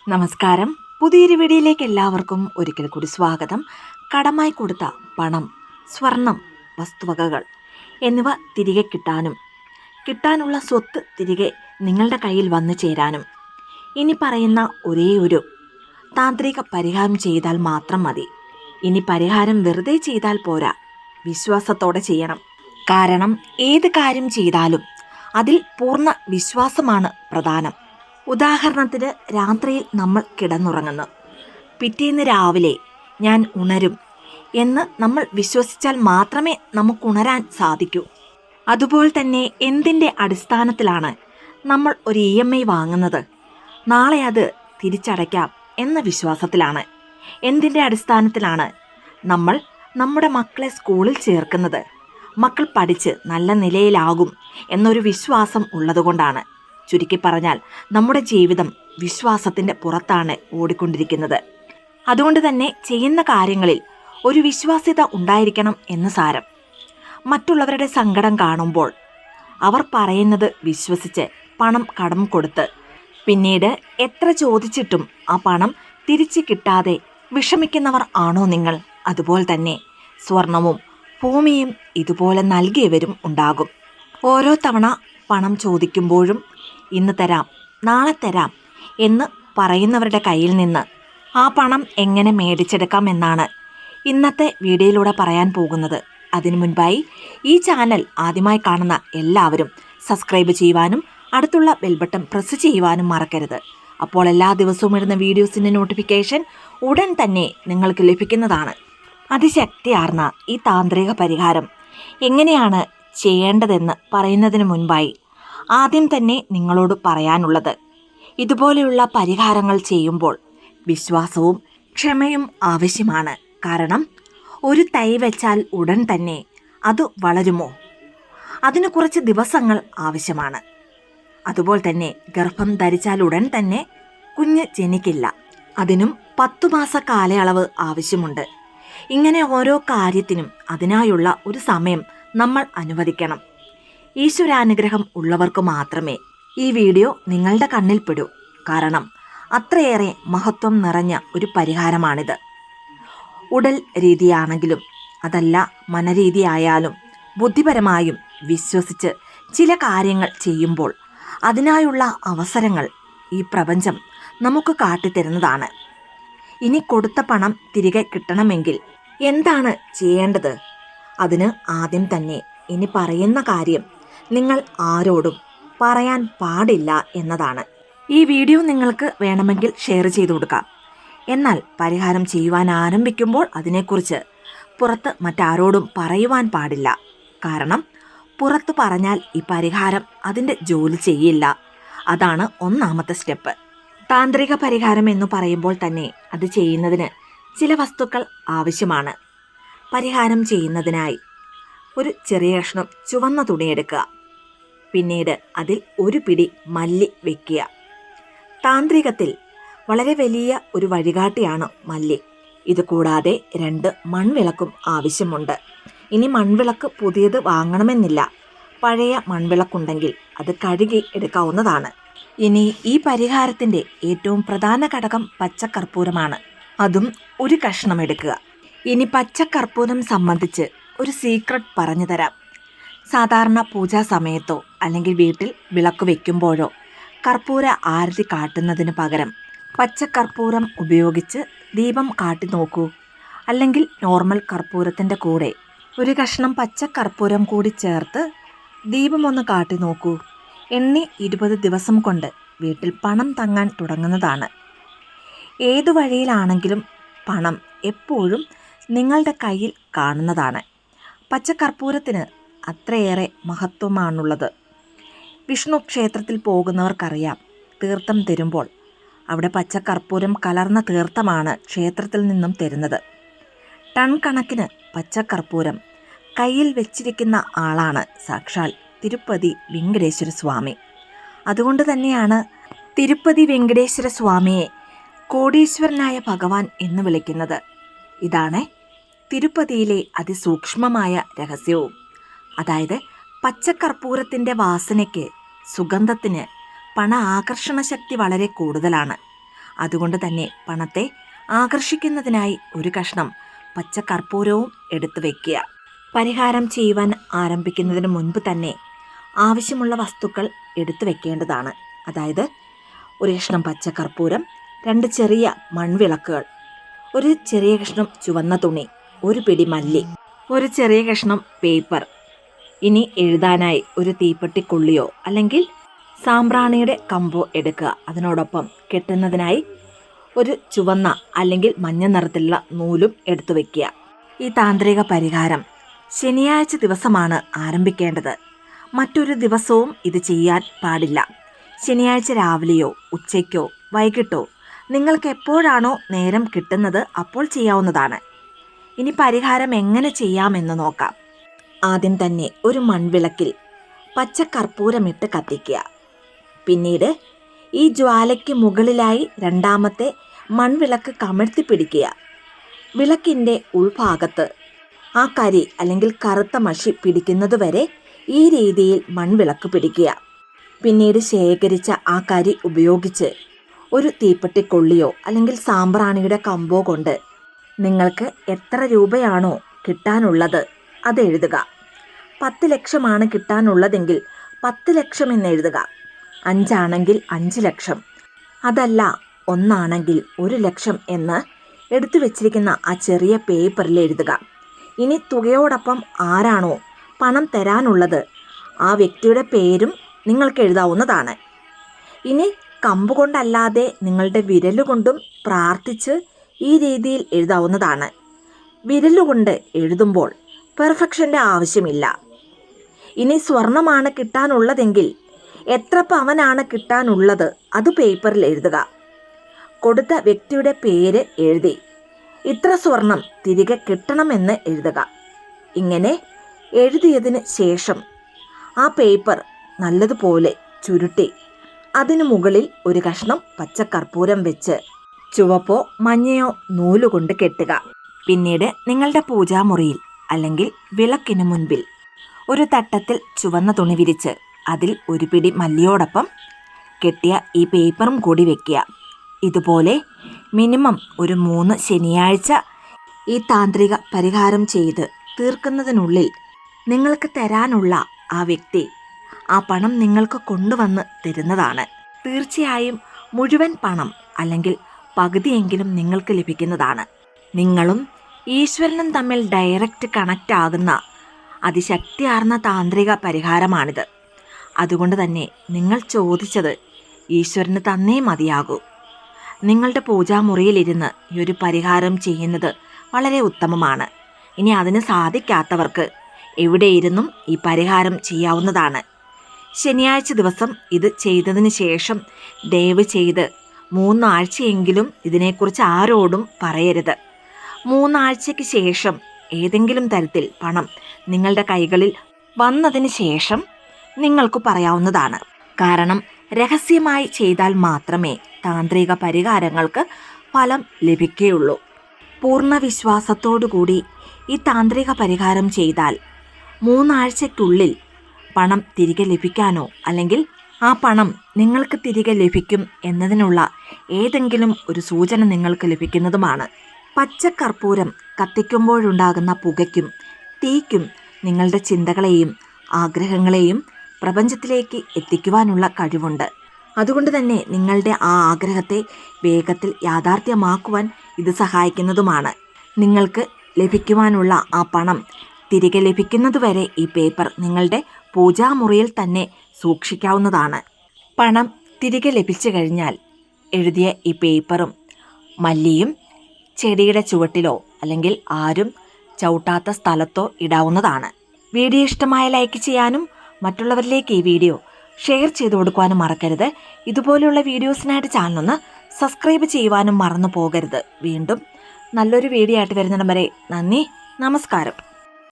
നമസ്കാരം. പുതിയൊരു വീഡിയോയിലേക്ക് എല്ലാവർക്കും ഒരിക്കൽ കൂടി സ്വാഗതം. കടമായി കൊടുത്ത പണം, സ്വർണം, വസ്തുവകകൾ എന്നിവ തിരികെ കിട്ടാനുള്ള സ്വത്ത് തിരികെ നിങ്ങളുടെ കയ്യിൽ വന്നു ചേരാനും ഇനി പറയുന്ന ഒരേ ഒരു താന്ത്രിക പരിഹാരം ചെയ്താൽ മാത്രം മതി. ഇനി പരിഹാരം വെറുതെ ചെയ്താൽ പോരാ, വിശ്വാസത്തോടെ ചെയ്യണം. കാരണം ഏത് കാര്യം ചെയ്താലും അതിൽ പൂർണ്ണ വിശ്വാസമാണ് പ്രധാനം. ഉദാഹരണത്തിന്, രാത്രിയിൽ നമ്മൾ കിടന്നുറങ്ങുന്നു, പിറ്റേന്ന് രാവിലെ ഞാൻ ഉണരും എന്ന് നമ്മൾ വിശ്വസിച്ചാൽ മാത്രമേ നമുക്ക് ഉണരാൻ സാധിക്കൂ. അതുപോലെ തന്നെ എന്തിൻ്റെ അടിസ്ഥാനത്തിലാണ് നമ്മൾ ഒരു EMI വാങ്ങുന്നത്? നാളെ അത് തിരിച്ചടയ്ക്കാം എന്ന വിശ്വാസത്തിലാണ്. എന്തിൻ്റെ അടിസ്ഥാനത്തിലാണ് നമ്മൾ നമ്മുടെ മക്കളെ സ്കൂളിൽ ചേർക്കുന്നത്? മക്കൾ പഠിച്ച് നല്ല നിലയിലാകും എന്നൊരു വിശ്വാസം ഉള്ളതുകൊണ്ടാണ്. ചുരുക്കി പറഞ്ഞാൽ നമ്മുടെ ജീവിതം വിശ്വാസത്തിൻ്റെ പുറത്താണ് ഓടിക്കൊണ്ടിരിക്കുന്നത്. അതുകൊണ്ട് തന്നെ ചെയ്യുന്ന കാര്യങ്ങളിൽ ഒരു വിശ്വാസ്യത ഉണ്ടായിരിക്കണം എന്ന് സാരം. മറ്റുള്ളവരുടെ സങ്കടം കാണുമ്പോൾ അവർ പറയുന്നത് വിശ്വസിച്ച് പണം കടം കൊടുത്ത് പിന്നീട് എത്ര ചോദിച്ചിട്ടും ആ പണം തിരിച്ചു കിട്ടാതെ വിഷമിക്കുന്നവർ ആണോ നിങ്ങൾ? അതുപോലെ തന്നെ സ്വർണവും ഭൂമിയും ഇതുപോലെ നൽകിയവരും ഉണ്ടാകും. ഓരോ തവണ പണം ചോദിക്കുമ്പോഴും ഇന്ന് തരാം, നാളെ തരാം എന്ന് പറയുന്നവരുടെ കയ്യിൽ നിന്ന് ആ പണം എങ്ങനെ മേടിച്ചെടുക്കാം എന്നാണ് ഇന്നത്തെ വീഡിയോയിലൂടെ പറയാൻ പോകുന്നത്. അതിനു മുൻപായി ഈ ചാനൽ ആദ്യമായി കാണുന്ന എല്ലാവരും സബ്സ്ക്രൈബ് ചെയ്യുവാനും അടുത്തുള്ള ബെൽ ബട്ടൺ പ്രസ് ചെയ്യുവാനും മറക്കരുത്. അപ്പോൾ എല്ലാ ദിവസവും ഇടുന്ന വീഡിയോസിൻ്റെ നോട്ടിഫിക്കേഷൻ ഉടൻ തന്നെ നിങ്ങൾക്ക് ലഭിക്കുന്നതാണ്. അതിശക്തിയാർന്ന ഈ താന്ത്രിക പരിഹാരം എങ്ങനെയാണ് ചെയ്യേണ്ടതെന്ന് പറയുന്നതിന് മുൻപായി ആദ്യം തന്നെ നിങ്ങളോട് പറയാനുള്ളത്, ഇതുപോലെയുള്ള പരിഹാരങ്ങൾ ചെയ്യുമ്പോൾ വിശ്വാസവും ക്ഷമയും ആവശ്യമാണ്. കാരണം ഒരു തൈ വെച്ചാൽ ഉടൻ തന്നെ അത് വളരുമോ? അതിന് കുറച്ച് ദിവസങ്ങൾ ആവശ്യമാണ്. അതുപോലെ തന്നെ ഗർഭം ധരിച്ചാൽ ഉടൻ തന്നെ കുഞ്ഞ് ജനിക്കില്ല. അതിനും 10 മാസ കാലയളവ് ആവശ്യമുണ്ട്. ഇങ്ങനെ ഓരോ കാര്യത്തിനും അതിനായുള്ള ഒരു സമയം നമ്മൾ അനുവദിക്കണം. ഈശ്വരാനുഗ്രഹം ഉള്ളവർക്ക് മാത്രമേ ഈ വീഡിയോ നിങ്ങളുടെ കണ്ണിൽ പെടൂ. കാരണം അത്രയേറെ മഹത്വം നിറഞ്ഞ ഒരു പരിഹാരമാണിത്. ഉടൽ രീതിയാണെങ്കിലും അതല്ല മനരീതിയായാലും ബുദ്ധിപരമായും വിശ്വസിച്ച് ചില കാര്യങ്ങൾ ചെയ്യുമ്പോൾ അതിനായുള്ള അവസരങ്ങൾ ഈ പ്രപഞ്ചം നമുക്ക് കാട്ടിത്തരുന്നതാണ്. ഇനി കൊടുത്ത പണം തിരികെ കിട്ടണമെങ്കിൽ എന്താണ് ചെയ്യേണ്ടത്? അതിന് ആദ്യം തന്നെ ഇനി പറയുന്ന കാര്യം നിങ്ങൾ ആരോടും പറയാൻ പാടില്ല എന്നതാണ്. ഈ വീഡിയോ നിങ്ങൾക്ക് വേണമെങ്കിൽ ഷെയർ ചെയ്തു കൊടുക്കാം. എന്നാൽ പരിഹാരം ചെയ്യുവാൻ ആരംഭിക്കുമ്പോൾ അതിനെക്കുറിച്ച് പുറത്ത് മറ്റാരോടും പറയുവാൻ പാടില്ല. കാരണം പുറത്ത് പറഞ്ഞാൽ ഈ പരിഹാരം അതിൻ്റെ ജോലി ചെയ്യില്ല. അതാണ് ഒന്നാമത്തെ സ്റ്റെപ്പ്. താന്ത്രിക പരിഹാരം എന്ന് പറയുമ്പോൾ തന്നെ അത് ചെയ്യുന്നതിന് ചില വസ്തുക്കൾ ആവശ്യമാണ്. പരിഹാരം ചെയ്യുന്നതിനായി ഒരു ചെറിയ കഷ്ണം ചുവന്ന തുണിയെടുക്കുക. പിന്നീട് അതിൽ ഒരു പിടി മല്ലി വെക്കുക. താന്ത്രികത്തിൽ വളരെ വലിയ ഒരു വഴികാട്ടിയാണ് മല്ലി. ഇത് കൂടാതെ 2 മൺവിളക്കും ആവശ്യമുണ്ട്. ഇനി മൺവിളക്ക് പുതിയത് വാങ്ങണമെന്നില്ല. പഴയ മൺവിളക്കുണ്ടെങ്കിൽ അത് കഴുകി എടുക്കാവുന്നതാണ്. ഇനി ഈ പരിഹാരത്തിൻ്റെ ഏറ്റവും പ്രധാന ഘടകം പച്ചക്കർപ്പൂരമാണ്. അതും ഒരു കഷ്ണം എടുക്കുക. ഇനി പച്ചക്കർപ്പൂരം സംബന്ധിച്ച് ഒരു സീക്രട്ട് പറഞ്ഞു തരാം. സാധാരണ പൂജാ സമയത്തോ അല്ലെങ്കിൽ വീട്ടിൽ വിളക്ക് വയ്ക്കുമ്പോഴോ കർപ്പൂര ആരതി കാട്ടുന്നതിന് പകരം പച്ചക്കർപ്പൂരം ഉപയോഗിച്ച് ദീപം കാട്ടി നോക്കൂ. അല്ലെങ്കിൽ നോർമൽ കർപ്പൂരത്തിൻ്റെ കൂടെ ഒരു കഷ്ണം പച്ചക്കർപ്പൂരം കൂടി ചേർത്ത് ദീപമൊന്ന് കാട്ടി നോക്കൂ. എണ്ണി 20 ദിവസം കൊണ്ട് വീട്ടിൽ പണം തങ്ങാൻ തുടങ്ങുന്നതാണ്. ഏതു വഴിയിലാണെങ്കിലും പണം എപ്പോഴും നിങ്ങളുടെ കയ്യിൽ കാണുന്നതാണ്. പച്ചക്കർപ്പൂരത്തിന് അത്രയേറെ മഹത്വമാണുള്ളത്. വിഷ്ണു ക്ഷേത്രത്തിൽ പോകുന്നവർക്കറിയാം, തീർത്ഥം തരുമ്പോൾ അവിടെ പച്ചക്കർപ്പൂരം കലർന്ന തീർത്ഥമാണ് ക്ഷേത്രത്തിൽ നിന്നും തരുന്നത്. ടൺ കണക്കിന് പച്ചക്കർപ്പൂരം കയ്യിൽ വെച്ചിരിക്കുന്ന ആളാണ് സാക്ഷാൽ തിരുപ്പതി വെങ്കടേശ്വര സ്വാമി. അതുകൊണ്ട് തന്നെയാണ് തിരുപ്പതി വെങ്കടേശ്വര സ്വാമിയെ കോടീശ്വരനായ ഭഗവാൻ എന്ന് വിളിക്കുന്നത്. ഇതാണ് തിരുപ്പതിയിലെ അതിസൂക്ഷ്മമായ രഹസ്യവും. അതായത് പച്ചക്കർപ്പൂരത്തിൻ്റെ വാസനയ്ക്ക്, സുഗന്ധത്തിന് പണ ആകർഷണ ശക്തി വളരെ കൂടുതലാണ്. അതുകൊണ്ട് തന്നെ പണത്തെ ആകർഷിക്കുന്നതിനായി ഒരു കഷ്ണം പച്ചക്കർപ്പൂരവും എടുത്തു വയ്ക്കുക. പരിഹാരം ചെയ്യുവാൻ ആരംഭിക്കുന്നതിന് മുൻപ് തന്നെ ആവശ്യമുള്ള വസ്തുക്കൾ എടുത്തു വെക്കേണ്ടതാണ്. അതായത് ഒരു കഷ്ണം പച്ചക്കർപ്പൂരം, 2 ചെറിയ മൺവിളക്കുകൾ, ഒരു ചെറിയ കഷ്ണം ചുവന്ന തുണി, ഒരു പിടി മല്ലി, ഒരു ചെറിയ കഷ്ണം പേപ്പർ. ഇനി എഴുതാനായി ഒരു തീപ്പെട്ടിക്കൊള്ളിയോ അല്ലെങ്കിൽ സാമ്പ്രാണിയുടെ കമ്പോ എടുക്കുക. അതിനോടൊപ്പം കെട്ടുന്നതിനായി ഒരു ചുവന്ന അല്ലെങ്കിൽ മഞ്ഞ നിറത്തിലുള്ള നൂലും എടുത്തു വയ്ക്കുക. ഈ താന്ത്രിക പരിഹാരം ശനിയാഴ്ച ദിവസമാണ് ആരംഭിക്കേണ്ടത്. മറ്റൊരു ദിവസവും ഇത് ചെയ്യാൻ പാടില്ല. ശനിയാഴ്ച രാവിലെയോ ഉച്ചയ്ക്കോ വൈകിട്ടോ നിങ്ങൾക്ക് എപ്പോഴാണോ നേരം കിട്ടുന്നത് അപ്പോൾ ചെയ്യാവുന്നതാണ്. ഇനി പരിഹാരം എങ്ങനെ ചെയ്യാമെന്ന് നോക്കാം. ആദ്യം തന്നെ ഒരു മൺവിളക്കിൽ പച്ചക്കർപ്പൂരമിട്ട് കത്തിക്കുക. പിന്നീട് ഈ ജ്വാലയ്ക്ക് മുകളിലായി 2ാമത്തെ മൺവിളക്ക് കമഴ്ത്തി പിടിക്കുക. വിളക്കിൻ്റെ ഉൾഭാഗത്ത് ആ കരി അല്ലെങ്കിൽ കറുത്ത മഷി പിടിക്കുന്നതുവരെ ഈ രീതിയിൽ മൺവിളക്ക് പിടിക്കുക. പിന്നീട് ശേഖരിച്ച ആ കരി ഉപയോഗിച്ച് ഒരു തീപ്പെട്ടിക്കൊള്ളിയോ അല്ലെങ്കിൽ സാമ്പ്രാണിയുടെ കമ്പോ കൊണ്ട് നിങ്ങൾക്ക് എത്ര രൂപയാണോ കിട്ടാനുള്ളത് അത് എഴുതുക. 10 ലക്ഷമാണ് കിട്ടാനുള്ളതെങ്കിൽ 10 ലക്ഷം എന്ന് എഴുതുക. 5 ആണെങ്കിൽ 5 ലക്ഷം, അതല്ല 1 ആണെങ്കിൽ 1 ലക്ഷം എന്ന് എടുത്തു വെച്ചിരിക്കുന്ന ആ ചെറിയ പേപ്പറിൽ എഴുതുക. ഇനി തുകയോടൊപ്പം ആരാണോ പണം തരാനുള്ളത് ആ വ്യക്തിയുടെ പേരും നിങ്ങൾക്ക് എഴുതാവുന്നതാണ്. ഇനി കമ്പ് കൊണ്ടല്ലാതെ നിങ്ങളുടെ വിരലുകൊണ്ടും പ്രാർത്ഥിച്ച് ഈ രീതിയിൽ എഴുതാവുന്നതാണ്. വിരലുകൊണ്ട് എഴുതുമ്പോൾ പെർഫെക്ഷൻ്റെ ആവശ്യമില്ല. ഇനി സ്വർണമാണ് കിട്ടാനുള്ളതെങ്കിൽ എത്ര പവനാണ് കിട്ടാനുള്ളത് അത് പേപ്പറിൽ എഴുതുക. കൊടുത്ത വ്യക്തിയുടെ പേര് എഴുതി ഇത്ര സ്വർണം തിരികെ കിട്ടണമെന്ന് എഴുതുക. ഇങ്ങനെ എഴുതിയതിന് ശേഷം ആ പേപ്പർ നല്ലതുപോലെ ചുരുട്ടി അതിനു മുകളിൽ ഒരു കഷ്ണം പച്ചക്കർപ്പൂരം വെച്ച് ചുവപ്പോ മഞ്ഞയോ നൂലുകൊണ്ട് കെട്ടുക. പിന്നീട് നിങ്ങളുടെ പൂജാമുറിയിൽ അല്ലെങ്കിൽ വിളക്കിനു മുൻപിൽ ഒരു തട്ടത്തിൽ ചുവന്ന തുണി വിരിച്ച് അതിൽ ഒരു പിടി മല്ലിയോടൊപ്പം കെട്ടിയ ഈ പേപ്പറും കൂടി വെക്കുക. ഇതുപോലെ മിനിമം ഒരു 3 ശനിയാഴ്ച ഈ താന്ത്രിക പരിഹാരം ചെയ്ത് തീർക്കുന്നതിനുള്ളിൽ നിങ്ങൾക്ക് തരാനുള്ള ആ വ്യക്തി ആ പണം നിങ്ങൾക്ക് കൊണ്ടുവന്ന് തരുന്നതാണ്. തീർച്ചയായും മുഴുവൻ പണം അല്ലെങ്കിൽ പകുതിയെങ്കിലും നിങ്ങൾക്ക് ലഭിക്കുന്നതാണ്. നിങ്ങളും ഈശ്വരനും തമ്മിൽ ഡയറക്റ്റ് കണക്റ്റ് ആകുന്ന അതിശക്തിയാർന്ന താന്ത്രിക പരിഹാരമാണിത്. അതുകൊണ്ട് തന്നെ നിങ്ങൾ ചോദിച്ചത് ഈശ്വരന് തന്നേ മതിയാകൂ. നിങ്ങളുടെ പൂജാമുറിയിലിരുന്ന് ഈ ഒരു പരിഹാരം ചെയ്യുന്നത് വളരെ ഉത്തമമാണ്. ഇനി അതിന് സാധിക്കാത്തവർക്ക് എവിടെയിരുന്നും ഈ പരിഹാരം ചെയ്യാവുന്നതാണ്. ശനിയാഴ്ച ദിവസം ഇത് ചെയ്തതിന് ശേഷം ദയവ് ചെയ്ത് 3 ആഴ്ചയെങ്കിലും ഇതിനെക്കുറിച്ച് ആരോടും പറയരുത്. 3 ആഴ്ചയ്ക്ക് ശേഷം ഏതെങ്കിലും തരത്തിൽ പണം നിങ്ങളുടെ കൈകളിൽ വന്നതിന് ശേഷം നിങ്ങൾക്ക് പറയാവുന്നതാണ്. കാരണം രഹസ്യമായി ചെയ്താൽ മാത്രമേ താന്ത്രിക പരിഹാരങ്ങൾക്ക് ഫലം ലഭിക്കുകയുള്ളൂ. പൂർണ്ണ വിശ്വാസത്തോടുകൂടി ഈ താന്ത്രിക പരിഹാരം ചെയ്താൽ 3 ആഴ്ചയ്ക്കുള്ളിൽ പണം തിരികെ ലഭിക്കാനോ അല്ലെങ്കിൽ ആ പണം നിങ്ങൾക്ക് തിരികെ ലഭിക്കും എന്നതിനുള്ള ഏതെങ്കിലും ഒരു സൂചന നിങ്ങൾക്ക് ലഭിക്കുന്നതുമാണ്. പച്ചക്കർപ്പൂരം കത്തിക്കുമ്പോഴുണ്ടാകുന്ന പുകയ്ക്കും തീയ്ക്കും നിങ്ങളുടെ ചിന്തകളെയും ആഗ്രഹങ്ങളെയും പ്രപഞ്ചത്തിലേക്ക് എത്തിക്കുവാനുള്ള കഴിവുണ്ട്. അതുകൊണ്ട് തന്നെ നിങ്ങളുടെ ആ ആഗ്രഹത്തെ വേഗത്തിൽ യാഥാർത്ഥ്യമാക്കുവാൻ ഇത് സഹായിക്കുന്നതുമാണ്. നിങ്ങൾക്ക് ലഭിക്കുവാനുള്ള ആ പണം തിരികെ ലഭിക്കുന്നതുവരെ ഈ പേപ്പർ നിങ്ങളുടെ പൂജാമുറിയിൽ തന്നെ സൂക്ഷിക്കാവുന്നതാണ്. പണം തിരികെ ലഭിച്ചു കഴിഞ്ഞാൽ എഴുതിയ ഈ പേപ്പറും മല്ലിയും ചെടിയുടെ ചുവട്ടിലോ അല്ലെങ്കിൽ ആരും ചവിട്ടാത്ത സ്ഥലത്തോ ഇടാവുന്നതാണ്. വീഡിയോ ഇഷ്ടമായ ലൈക്ക് ചെയ്യാനും മറ്റുള്ളവരിലേക്ക് ഈ വീഡിയോ ഷെയർ ചെയ്തു കൊടുക്കുവാനും മറക്കരുത്. ഇതുപോലെയുള്ള വീഡിയോസിനായിട്ട് ചാനലൊന്ന് സബ്സ്ക്രൈബ് ചെയ്യുവാനും മറന്നു പോകരുത്. വീണ്ടും നല്ലൊരു വീഡിയോ ആയിട്ട് വരുന്നിടം വരെ നന്ദി, നമസ്കാരം.